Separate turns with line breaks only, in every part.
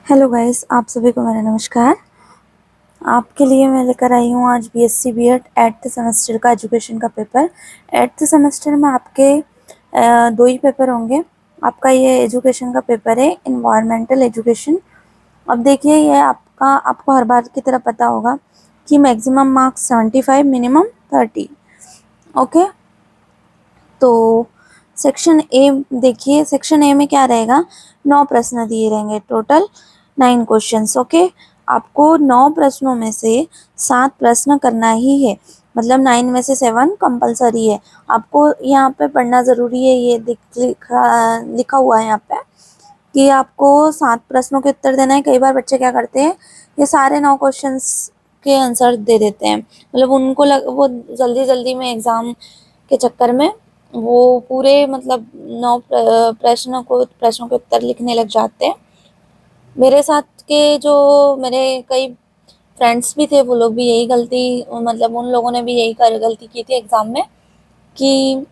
Hello guys, आप सभी को मेरा नमस्कार। आपके लिए मैं लेकर आई हूँ आज बीएससी बीएड 8th सेमेस्टर का एजुकेशन का पेपर। 8th सेमेस्टर में आपके दो ही पेपर होंगे। आपका ये एजुकेशन का पेपर है, इन्वायरमेंटल एजुकेशन। अब देखिए, ये आपको हर बार की तरह पता होगा कि मैक्सिमम मार्क्स 75, मिनिमम 30। ओके, तो सेक्शन ए देखिए, सेक्शन ए में क्या रहेगा, 9 प्रश्न दिए रहेंगे, टोटल 9 क्वेश्चंस। ओके, आपको 9 प्रश्नों में से 7 प्रश्न करना ही है, मतलब 9 में से 7 कंपलसरी है। आपको यहाँ पे पढ़ना ज़रूरी है, ये लिखा हुआ है यहाँ पे कि आपको 7 प्रश्नों के उत्तर देना है। कई बार बच्चे क्या करते हैं, ये सारे 9 क्वेश्चंस के आंसर दे देते हैं, मतलब वो जल्दी जल्दी में एग्ज़ाम के चक्कर में वो पूरे मतलब 9 प्रश्नों के उत्तर लिखने लग जाते हैं। मेरे साथ के जो मेरे कई फ्रेंड्स भी थे, वो लोग भी यही गलती, मतलब उन लोगों ने भी यही गलती की थी एग्ज़ाम में, कि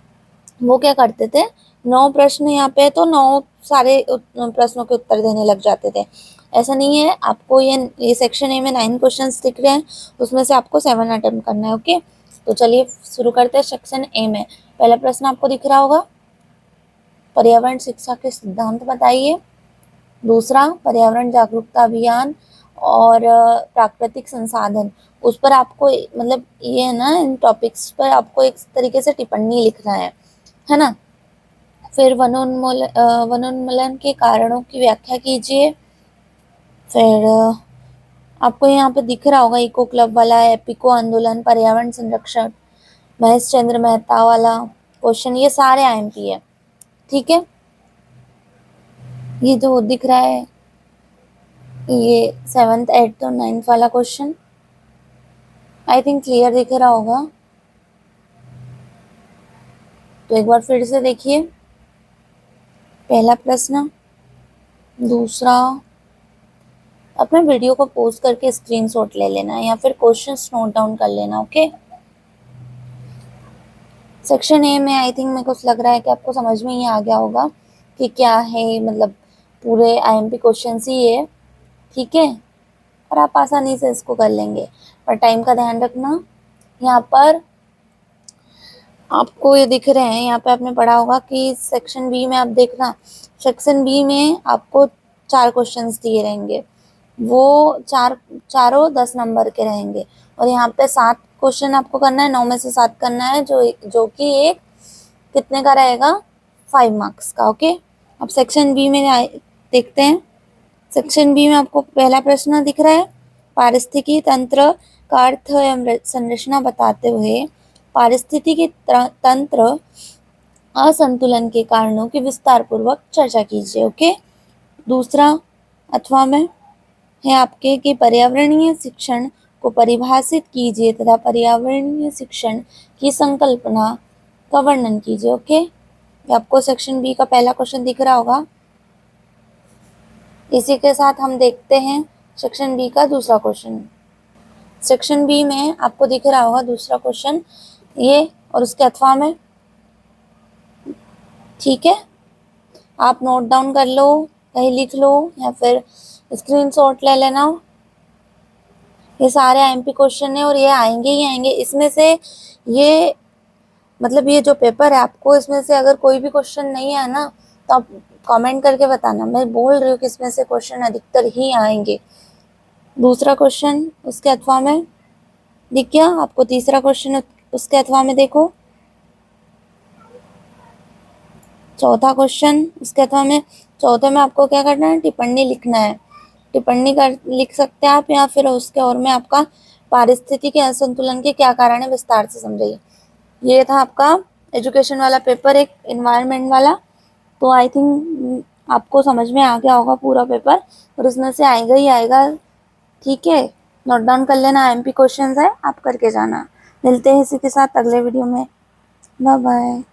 वो क्या करते थे, 9 प्रश्न यहाँ पे तो 9 सारे प्रश्नों के उत्तर देने लग जाते थे। ऐसा नहीं है, आपको ये सेक्शन ए में 9 क्वेश्चंस दिख रहे हैं, उसमें से आपको 7 अटेम्प्ट करना है। ओके, तो चलिए शुरू करते हैं सेक्शन ए में। पहला प्रश्न आपको दिख रहा होगा, पर्यावरण शिक्षा के सिद्धांत बताइए। दूसरा, पर्यावरण जागरूकता अभियान और प्राकृतिक संसाधन, उस पर आपको मतलब ये है ना, इन टॉपिक्स पर आपको एक तरीके से टिप्पणी लिखना है ना। फिर वनोन्मूलन के कारणों की व्याख्या कीजिए। फिर आपको यहाँ पे दिख रहा होगा इको क्लब वाला, एपिको आंदोलन, पर्यावरण संरक्षण, महेश चंद्र मेहता वाला क्वेश्चन, ये सारे आईएमपी है। ठीक है, ये जो दिख रहा है ये 7th 8th और 9th वाला क्वेश्चन, आई थिंक क्लियर दिख रहा होगा। तो एक बार फिर से देखिए, पहला प्रश्न, दूसरा, अपने वीडियो को पॉज करके स्क्रीनशॉट ले लेना या फिर क्वेश्चंस नोट डाउन कर लेना। ओके, सेक्शन ए में आई थिंक मेरे को लग रहा है कि आपको समझ में ही आ गया होगा कि क्या है, मतलब पूरे आईएमपी क्वेश्चंस ही है। ठीक है, और आप आसानी से इसको कर लेंगे, पर टाइम का ध्यान रखना। यहाँ पर आपको ये दिख रहे हैं, यहाँ पे आपने पढ़ा होगा कि सेक्शन बी में आप देखना, सेक्शन बी में आपको 4 क्वेश्चंस दिए रहेंगे, वो चारों 10 नंबर के रहेंगे, और यहाँ पे 7 क्वेश्चन आपको करना है, 9 में से 7 करना है, जो कि एक कितने का रहेगा, 5 मार्क्स का। ओके, अब सेक्शन बी में देखते हैं। सेक्शन बी में आपको पहला प्रश्न दिख रहा है, पारिस्थितिकी तंत्र का अर्थ एवं संरचना बताते हुए पारिस्थितिकी तंत्र असंतुलन के कारणों की विस्तार पूर्वक चर्चा कीजिए। ओके, दूसरा अथवा में है आपके कि पर्यावरणीय शिक्षण को परिभाषित कीजिए तथा पर्यावरणीय शिक्षण की संकल्पना का वर्णन कीजिए। ओके, आपको सेक्शन बी का पहला क्वेश्चन दिख रहा होगा। इसी के साथ हम देखते हैं सेक्शन बी का दूसरा क्वेश्चन। सेक्शन बी में आपको दिख रहा होगा दूसरा क्वेश्चन ये, और उसके अथवा में। ठीक है, आप नोट डाउन कर लो, कहीं लिख लो या फिर स्क्रीनशॉट ले लेना। ये सारे आईएमपी क्वेश्चन है और ये आएंगे ही आएंगे। इसमें से ये मतलब ये जो पेपर है, आपको इसमें से अगर कोई भी क्वेश्चन नहीं है ना, तो आप कमेंट करके बताना। मैं बोल रही हूँ कि इसमें से क्वेश्चन अधिकतर ही आएंगे। दूसरा क्वेश्चन उसके अथवा में दिख गया आपको, तीसरा क्वेश्चन उसके अथवा में देखो, चौथा क्वेश्चन उसके अथवा में। चौथे में आपको क्या करना है, टिप्पणी लिखना है। टिप्पणी लिख सकते हैं आप, या फिर उसके और में आपका पारिस्थितिकी असंतुलन के क्या कारण है विस्तार से समझाइए। ये था आपका एजुकेशन वाला पेपर, एक इन्वायरमेंट वाला। तो आई थिंक आपको समझ में आ गया होगा पूरा पेपर, और उसमें से आएगा ही आएगा। ठीक है, नोट डाउन कर लेना, आईएमपी क्वेश्चंस है, आप करके जाना। मिलते हैं इसी के साथ अगले वीडियो में। Bye bye.